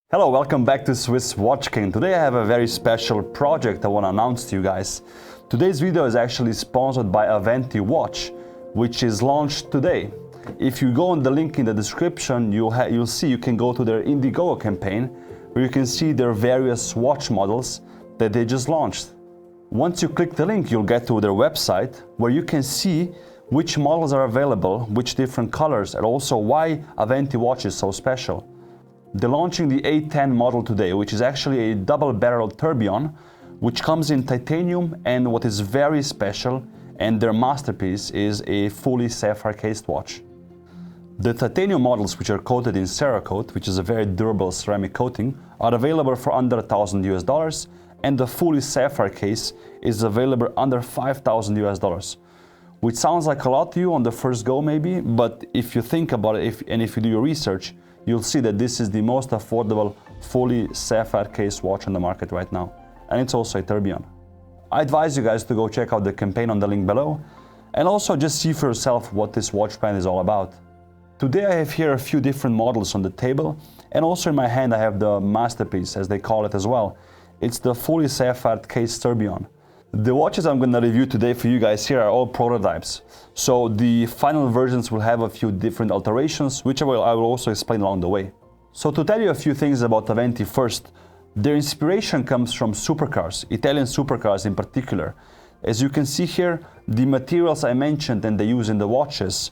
Hello, welcome back to Swiss Watch King. Today I have a very special project I want to announce to you guys. Today's video is actually sponsored by Aventi watch, which is launched today. If you go on the link in the description, you'll see you can go to their Indiegogo campaign, where you can see their various watch models that they just launched. Once you click the link, you'll get to their website, where you can see which models are available, which different colors, and also why Aventi watch is so special. They're launching the A10 model today, which is actually a double-barreled tourbillon, which comes in titanium, and what is very special, and their masterpiece, is a fully sapphire-cased watch. The titanium models, which are coated in Cerakote, which is a very durable ceramic coating, are available for under $1,000, and the fully sapphire case is available under $5,000, which sounds like a lot to you on the first go maybe, but if you think about it, if you do your research, you'll see that this is the most affordable fully sapphire case watch on the market right now. And it's also a tourbillon. I advise you guys to go check out the campaign on the link below, and also just see for yourself what this watch brand is all about. Today I have here a few different models on the table, and also in my hand I have the masterpiece, as they call it as well. It's the fully sapphire case tourbillon. The watches I'm going to review today for you guys here are all prototypes. So the final versions will have a few different alterations, which I will also explain along the way. So to tell you a few things about Aventi first, their inspiration comes from supercars, Italian supercars in particular. As you can see here, the materials I mentioned and they use in the watches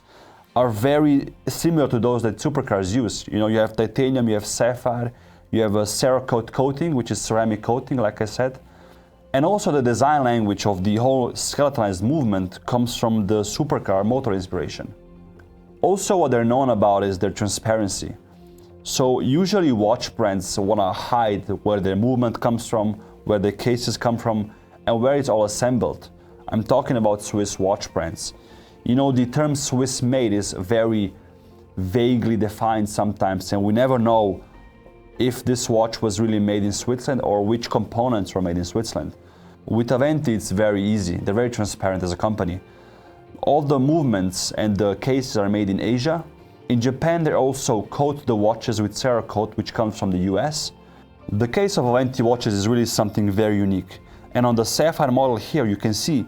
are very similar to those that supercars use. You know, you have titanium, you have sapphire, you have a Cerakote coating, which is ceramic coating, like I said. And also the design language of the whole skeletonized movement comes from the supercar motor inspiration. Also, what they're known about is their transparency. So usually watch brands want to hide where their movement comes from, where the cases come from, and where it's all assembled. I'm talking about Swiss watch brands. You know, the term Swiss made is very vaguely defined sometimes, and we never know if this watch was really made in Switzerland or which components were made in Switzerland. With Aventi, it's very easy. They're very transparent as a company. All the movements and the cases are made in Asia. In Japan, they also coat the watches with Cerakote, which comes from the US. The case of Aventi watches is really something very unique. And on the sapphire model here, you can see,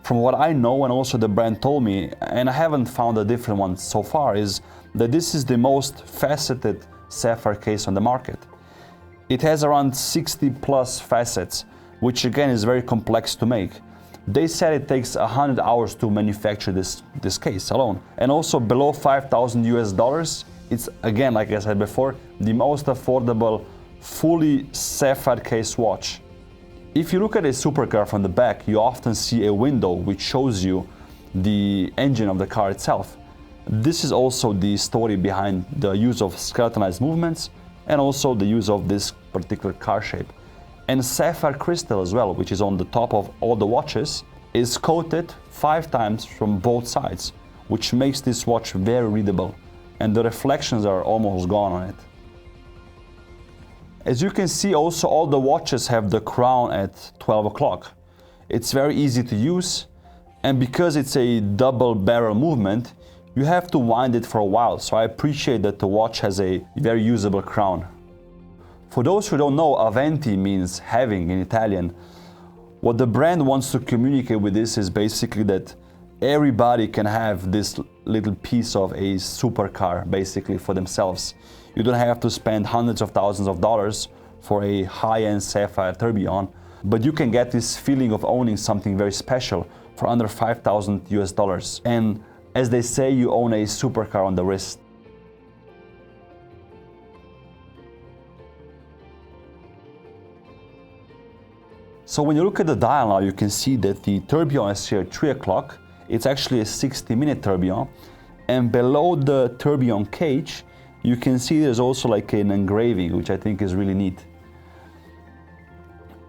from what I know and also the brand told me, and I haven't found a different one so far, is that this is the most faceted sapphire case on the market. It has around 60 plus facets, which again is very complex to make. They said it takes 100 hours to manufacture this case alone. And also below $5,000, it's again, like I said before, the most affordable fully sapphire case watch. If you look at a supercar from the back, you often see a window which shows you the engine of the car itself. This is also the story behind the use of skeletonized movements and also the use of this particular car shape. And sapphire crystal as well, which is on the top of all the watches, is coated 5 times from both sides, which makes this watch very readable, and the reflections are almost gone on it. As you can see, also all the watches have the crown at 12 o'clock. It's very easy to use, and because it's a double barrel movement, you have to wind it for a while, so I appreciate that the watch has a very usable crown. For those who don't know, Aventi means having in Italian. What the brand wants to communicate with this is basically that everybody can have this little piece of a supercar basically for themselves. You don't have to spend hundreds of thousands of dollars for a high-end sapphire tourbillon, but you can get this feeling of owning something very special for under $5,000. And as they say, you own a supercar on the wrist. So when you look at the dial now, you can see that the tourbillon is here at 3 o'clock. It's actually a 60-minute tourbillon. And below the tourbillon cage, you can see there's also like an engraving, which I think is really neat.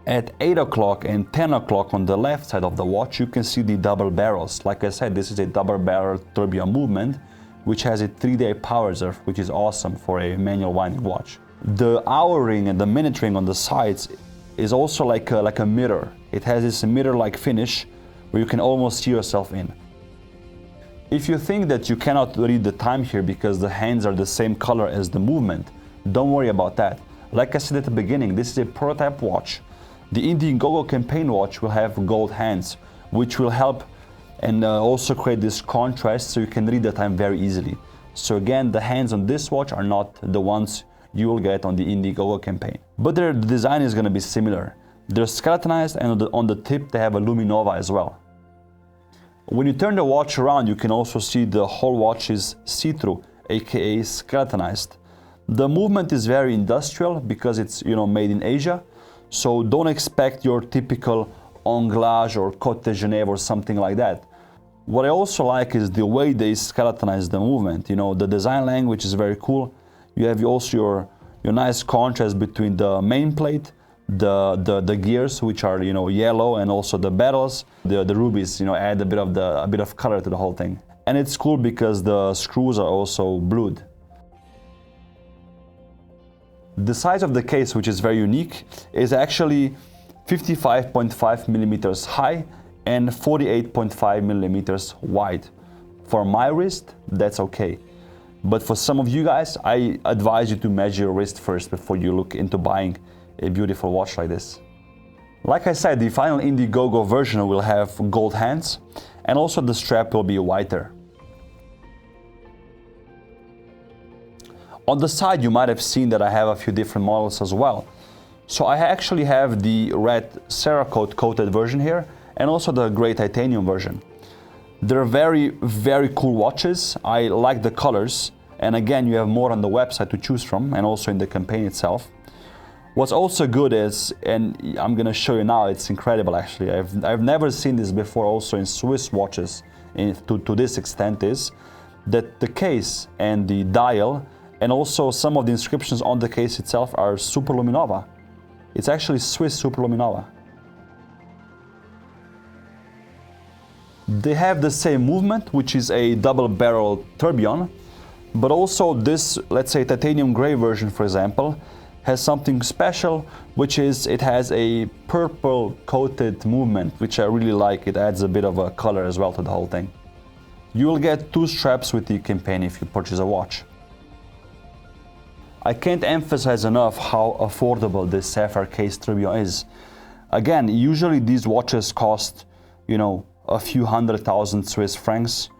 At 8 o'clock and 10 o'clock on the left side of the watch, you can see the double barrels. Like I said, this is a double barrel tourbillon movement, which has a 3-day power reserve, which is awesome for a manual winding watch. The hour ring and the minute ring on the sides is also like a mirror. It has this mirror-like finish where you can almost see yourself in. If you think that you cannot read the time here because the hands are the same color as the movement, don't worry about that. Like I said at the beginning, this is a prototype watch. The Indiegogo campaign watch will have gold hands, which will help and also create this contrast so you can read the time very easily. So again, the hands on this watch are not the ones you will get on the Indiegogo campaign. But the design is going to be similar. They're skeletonized, and on the tip they have a Luminova as well. When you turn the watch around, you can also see the whole watch is see-through, aka skeletonized. The movement is very industrial because it's made in Asia, so don't expect your typical Anglage or Côte de Genève or something like that. What I also like is the way they skeletonize the movement. The design language is very cool. You have also your nice contrast between the main plate, the gears, which are yellow, and also the beryls, the rubies add a bit of color to the whole thing. And it's cool because the screws are also blued. The size of the case, which is very unique, is actually 55.5 millimeters high and 48.5 millimeters wide. For my wrist, that's okay. But for some of you guys, I advise you to measure your wrist first before you look into buying a beautiful watch like this. Like I said, the final Indiegogo version will have gold hands, and also the strap will be whiter. On the side, you might have seen that I have a few different models as well. So I actually have the red Cerakote coated version here, and also the gray titanium version. They're very, very cool watches. I like the colors, and again, you have more on the website to choose from, and also in the campaign itself. What's also good is, and I'm gonna show you now, it's incredible actually. I've never seen this before also in Swiss watches to this extent, is that the case and the dial and also some of the inscriptions on the case itself are Super Luminova. It's actually Swiss Super Luminova. They have the same movement, which is a double-barrel tourbillon, but also this, let's say, titanium gray version, for example, has something special, which is it has a purple coated movement, which I really like. It adds a bit of a color as well to the whole thing. You will get 2 straps with the campaign if you purchase a watch. I can't emphasize enough how affordable this Sapphire case tourbillon is. Again, usually these watches cost, a few 100,000 Swiss francs,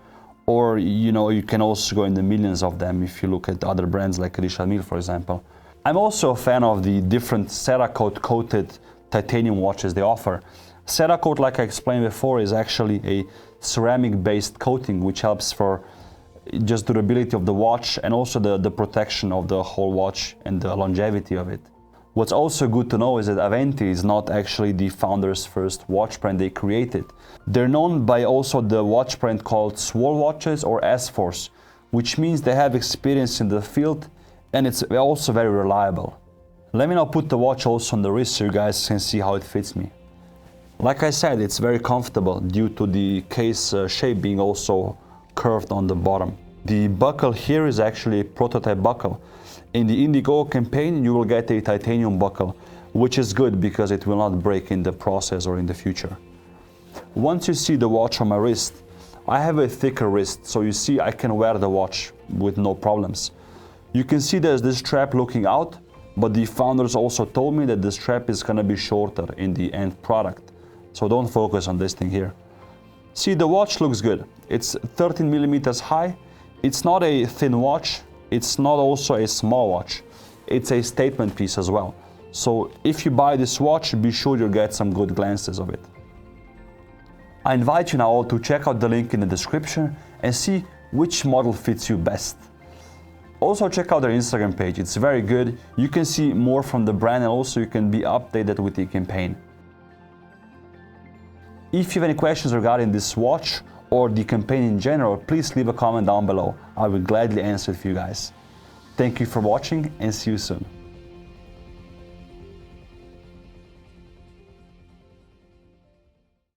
or you can also go in the millions of them if you look at other brands like Richard Mille, for example. I'm also a fan of the different Cerakote coated titanium watches they offer. Cerakote, like I explained before, is actually a ceramic based coating which helps for just durability of the watch and also the protection of the whole watch and the longevity of it. What's also good to know is that Aventi is not actually the founder's first watch brand they created. They're known by also the watch brand called Swole watches or S-Force, which means they have experience in the field and it's also very reliable. Let me now put the watch also on the wrist so you guys can see how it fits me. Like I said, it's very comfortable due to the case shape being also curved on the bottom. The buckle here is actually a prototype buckle. In the Indiegogo campaign, you will get a titanium buckle, which is good because it will not break in the process or in the future. Once you see the watch on my wrist, I have a thicker wrist, so you see I can wear the watch with no problems. You can see there's this strap looking out, but the founders also told me that the strap is gonna be shorter in the end product. So don't focus on this thing here. See, the watch looks good. It's 13 millimeters high. It's not a thin watch. It's not also a small watch. It's a statement piece as well. So if you buy this watch, be sure you get some good glances of it. I invite you now all to check out the link in the description and see which model fits you best. Also check out their Instagram page. It's very good. You can see more from the brand and also you can be updated with the campaign. If you have any questions regarding this watch or the campaign in general, please leave a comment down below. I will gladly answer it for you guys. Thank you for watching and see you soon.